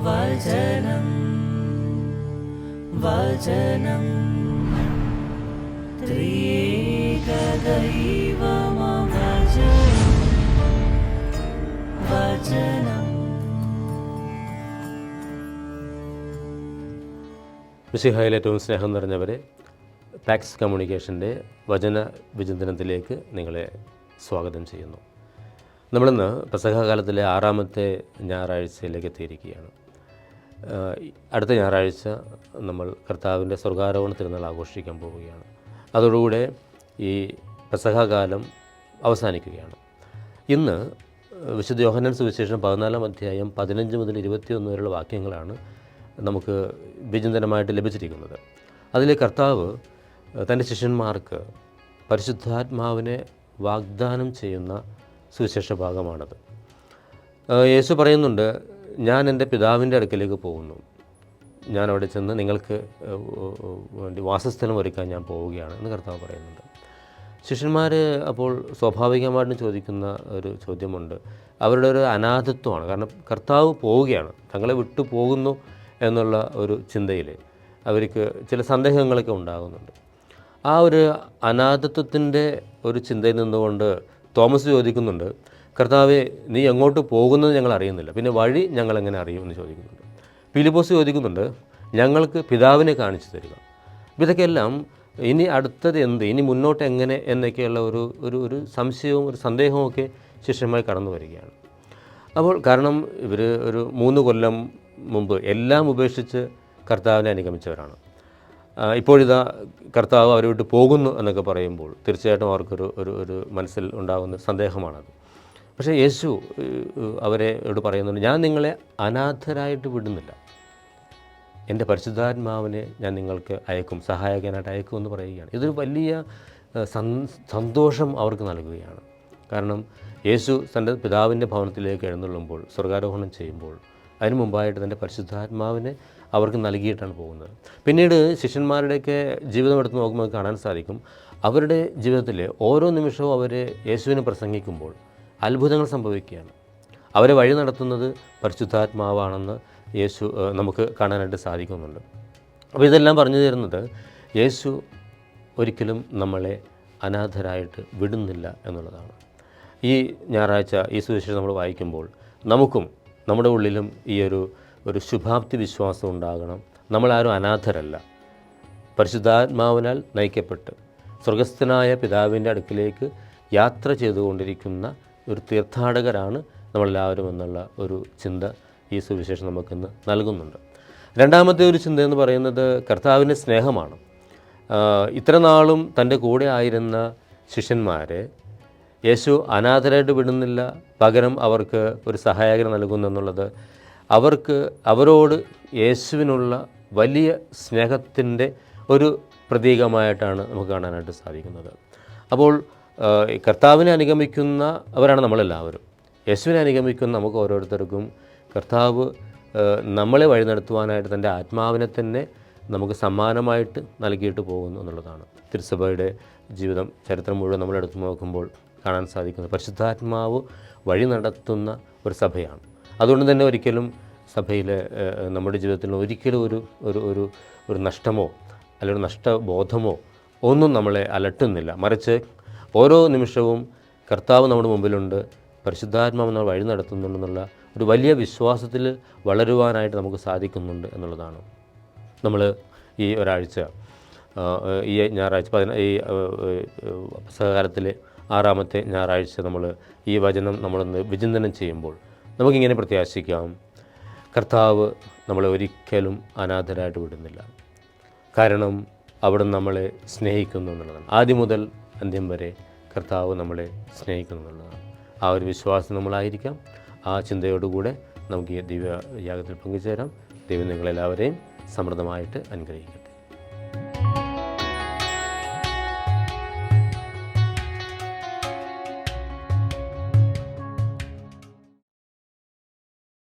വചനം വചനം ത്രിയേക ദൈവമവചനം വചനം. മിശിഹായിൽ ഏറ്റവും സ്നേഹം നിറഞ്ഞവരെ, പാക്സ് കമ്മ്യൂണിക്കേഷൻ്റെ വചന വിചിന്തനത്തിലേക്ക് നിങ്ങളെ സ്വാഗതം ചെയ്യുന്നു. നമ്മളിന്ന് പെസഹകാലത്തിലെ 6ാമത്തെ ഞായറാഴ്ചയിലേക്ക് എത്തിയിരിക്കുകയാണ്. അടുത്ത ഞായറാഴ്ച നമ്മൾ കർത്താവിൻ്റെ സ്വർഗ്ഗാരോഹണ തിരുനാൾ ആഘോഷിക്കാൻ പോവുകയാണ്. അതോടുകൂടെ ഈ പെസഹകാലം അവസാനിക്കുകയാണ്. ഇന്ന് വിശുദ്ധ യോഹന്നാൻ സുവിശേഷം 14-ാം അധ്യായം 15 മുതൽ 21 വരെയുള്ള വാക്യങ്ങളാണ് നമുക്ക് വിചിന്തനമായിട്ട് ലഭിച്ചിരിക്കുന്നത്. അതിലെ കർത്താവ് തൻ്റെ ശിഷ്യന്മാർക്ക് പരിശുദ്ധാത്മാവിനെ വാഗ്ദാനം ചെയ്യുന്ന സുവിശേഷ ഭാഗമാണത്. യേശു പറയുന്നുണ്ട്, ഞാൻ എൻ്റെ പിതാവിൻ്റെ അടുക്കലേക്ക് പോകുന്നു, ഞാൻ അവിടെ ചെന്ന് നിങ്ങൾക്ക് വേണ്ടി വാസസ്ഥലം ഒരുക്കാൻ ഞാൻ പോവുകയാണ് എന്ന് കർത്താവ് പറയുന്നുണ്ട്. ശിഷ്യന്മാർ അപ്പോൾ സ്വാഭാവികമായിട്ടും ചോദിക്കുന്ന ഒരു ചോദ്യമുണ്ട്. അവരുടെ ഒരു അനാഥത്വമാണ്. കാരണം കർത്താവ് പോവുകയാണ്, തങ്ങളെ വിട്ടു പോകുന്നു എന്നുള്ള ഒരു ചിന്തയിൽ അവർക്ക് ചില സന്ദേഹങ്ങളൊക്കെ ഉണ്ടാകുന്നുണ്ട്. ആ ഒരു അനാഥത്വത്തിൻ്റെ ഒരു ചിന്തയിൽ നിന്നുകൊണ്ട് തോമസ് ചോദിക്കുന്നുണ്ട്, കർത്താവെ, നീ എങ്ങോട്ട് പോകുന്നത് ഞങ്ങൾ അറിയുന്നില്ല, പിന്നെ വഴി ഞങ്ങളെങ്ങനെ അറിയും എന്ന് ചോദിക്കുന്നുണ്ട്. ഫിലിപ്പോസ് ചോദിക്കുന്നുണ്ട്, ഞങ്ങൾക്ക് പിതാവിനെ കാണിച്ചു തരിക. ഇതൊക്കെയെല്ലാം ഇനി അടുത്തത് എന്ത്, ഇനി മുന്നോട്ട് എങ്ങനെ എന്നൊക്കെയുള്ള ഒരു സംശയവും ഒരു സന്ദേഹവും ഒക്കെ ശിഷ്യന്മാർ കടന്നു വരികയാണ്. അപ്പോൾ കാരണം ഇവർ ഒരു 3 കൊല്ലം മുമ്പ് എല്ലാം ഉപേക്ഷിച്ച് കർത്താവിനെ അനുഗമിച്ചവരാണ്. ഇപ്പോഴിതാ കർത്താവ് അവരെ വിട്ട് പോകുന്നു എന്നൊക്കെ പറയുമ്പോൾ തീർച്ചയായിട്ടും അവർക്കൊരു ഒരു മനസ്സിൽ ഉണ്ടാകുന്ന സന്ദേഹമാണത്. പക്ഷേ യേശു അവരോട് പറയുന്നുണ്ട്, ഞാൻ നിങ്ങളെ അനാഥരായിട്ട് വിടുന്നില്ല, എൻ്റെ പരിശുദ്ധാത്മാവിനെ ഞാൻ നിങ്ങൾക്ക് അയക്കും, സഹായകനായിട്ട് അയക്കും എന്ന് പറയുകയാണ്. ഇതൊരു വലിയ സന്തോഷം അവർക്ക് നൽകുകയാണ്. കാരണം യേശു തൻ്റെ പിതാവിൻ്റെ ഭവനത്തിലേക്ക് എഴുന്നള്ളുമ്പോൾ, സ്വർഗ്ഗാരോഹണം ചെയ്യുമ്പോൾ, അതിനു മുമ്പായിട്ട് തൻ്റെ പരിശുദ്ധാത്മാവിനെ അവർക്ക് നൽകിയിട്ടാണ് പോകുന്നത്. പിന്നീട് ശിഷ്യന്മാരുടെയൊക്കെ ജീവിതം എടുത്ത് നോക്കുമ്പോൾ കാണാൻ സാധിക്കും, അവരുടെ ജീവിതത്തിൽ ഓരോ നിമിഷവും അവർ യേശുവിനെ പ്രസംഗിക്കുമ്പോൾ അത്ഭുതങ്ങൾ സംഭവിക്കുകയാണ്. അവരെ വഴി നടത്തുന്നത് പരിശുദ്ധാത്മാവാണെന്ന് യേശു നമുക്ക് കാണാനായിട്ട് സാധിക്കുന്നുണ്ട്. അപ്പോൾ ഇതെല്ലാം പറഞ്ഞു തരുന്നത് യേശു ഒരിക്കലും നമ്മളെ അനാഥരായിട്ട് വിടുന്നില്ല എന്നുള്ളതാണ്. ഈ ഞായറാഴ്ച ഈ സുവിശേഷം നമ്മൾ വായിക്കുമ്പോൾ നമുക്കും നമ്മുടെ ഉള്ളിലും ഈ ഒരു ശുഭാപ്തി വിശ്വാസം ഉണ്ടാകണം. നമ്മളാരും അനാഥരല്ല. പരിശുദ്ധാത്മാവിനാൽ നയിക്കപ്പെട്ട് സ്വർഗസ്ഥനായ പിതാവിൻ്റെ അടുക്കിലേക്ക് യാത്ര ചെയ്തുകൊണ്ടിരിക്കുന്ന ഒരു തീർത്ഥാടകരാണ് നമ്മളെല്ലാവരും എന്നുള്ള ഒരു ചിന്ത ഈ സുവിശേഷം നമുക്കിന്ന് നൽകുന്നുണ്ട്. രണ്ടാമത്തെ ഒരു ചിന്ത എന്ന് പറയുന്നത് കർത്താവിൻ്റെ സ്നേഹമാണ്. ഇത്ര നാളും തൻ്റെ കൂടെ ആയിരുന്ന ശിഷ്യന്മാരെ യേശു അനാഥരായിട്ട് വിടുന്നില്ല, പകരം അവർക്ക് ഒരു സഹായകനെ നൽകുന്നു എന്നുള്ളത് അവരോട് യേശുവിനുള്ള വലിയ സ്നേഹത്തിൻ്റെ ഒരു പ്രതീകമായിട്ടാണ് നമുക്ക് കാണാനായിട്ട് സാധിക്കുന്നത്. അപ്പോൾ കർത്താവിനെ അനുഗമിക്കുന്നവരാണ് നമ്മളെല്ലാവരും. യേശുവിനെ അനുഗമിക്കുന്ന നമുക്ക് ഓരോരുത്തർക്കും കർത്താവ് നമ്മളെ വഴി നടത്തുവാനായിട്ട് തൻ്റെ ആത്മാവിനെ തന്നെ നമുക്ക് സമ്മാനമായിട്ട് നൽകിയിട്ട് പോകുന്നു എന്നുള്ളതാണ്. തിരുസഭയുടെ ജീവിതം, ചരിത്രം മുഴുവൻ നമ്മൾ എടുത്തു നോക്കുമ്പോൾ കാണാൻ സാധിക്കുന്നത് പരിശുദ്ധാത്മാവ് വഴി നടത്തുന്ന ഒരു സഭയാണ്. അതുകൊണ്ട് തന്നെ ഒരിക്കലും സഭയിൽ നമ്മുടെ ജീവിതത്തിൽ ഒരിക്കലും ഒരു നഷ്ടമോ അല്ലെങ്കിൽ നഷ്ടബോധമോ ഒന്നും നമ്മളെ അലട്ടുന്നില്ല. മറിച്ച് ഓരോ നിമിഷവും കർത്താവ് നമ്മുടെ മുമ്പിലുണ്ട്, പരിശുദ്ധാത്മാവ് നമ്മൾ വഴി നടത്തുന്നുണ്ടെന്നുള്ള ഒരു വലിയ വിശ്വാസത്തിൽ വളരുവാനായിട്ട് നമുക്ക് സാധിക്കുന്നുണ്ട് എന്നുള്ളതാണ്. നമ്മൾ ഈ ഒരാഴ്ച, ഈ ഞായറാഴ്ച ഈ പെസഹകാലത്തിലെ 6ാമത്തെ ഞായറാഴ്ച നമ്മൾ ഈ വചനം നമ്മളൊന്ന് വിചിന്തനം ചെയ്യുമ്പോൾ നമുക്കിങ്ങനെ പ്രത്യാശിക്കാം, കർത്താവ് നമ്മളെ ഒരിക്കലും അനാഥരായിട്ട് വിടുന്നില്ല. കാരണം അവിടുന്ന് നമ്മളെ സ്നേഹിക്കുന്നു എന്നുള്ളതാണ്. ആദ്യം മുതൽ അന്ത്യം വരെ കർത്താവ് നമ്മളെ സ്നേഹിക്കുന്നു എന്നുള്ളതാണ്. ആ ഒരു വിശ്വാസം നമ്മളായിരിക്കാം. ആ ചിന്തയോടുകൂടെ നമുക്ക് ഈ ദിവ്യയാഗത്തിൽ പങ്കുചേരാം. ദൈവം നിങ്ങളെല്ലാവരെയും സമൃദ്ധമായിട്ട് അനുഗ്രഹിക്കട്ടെ.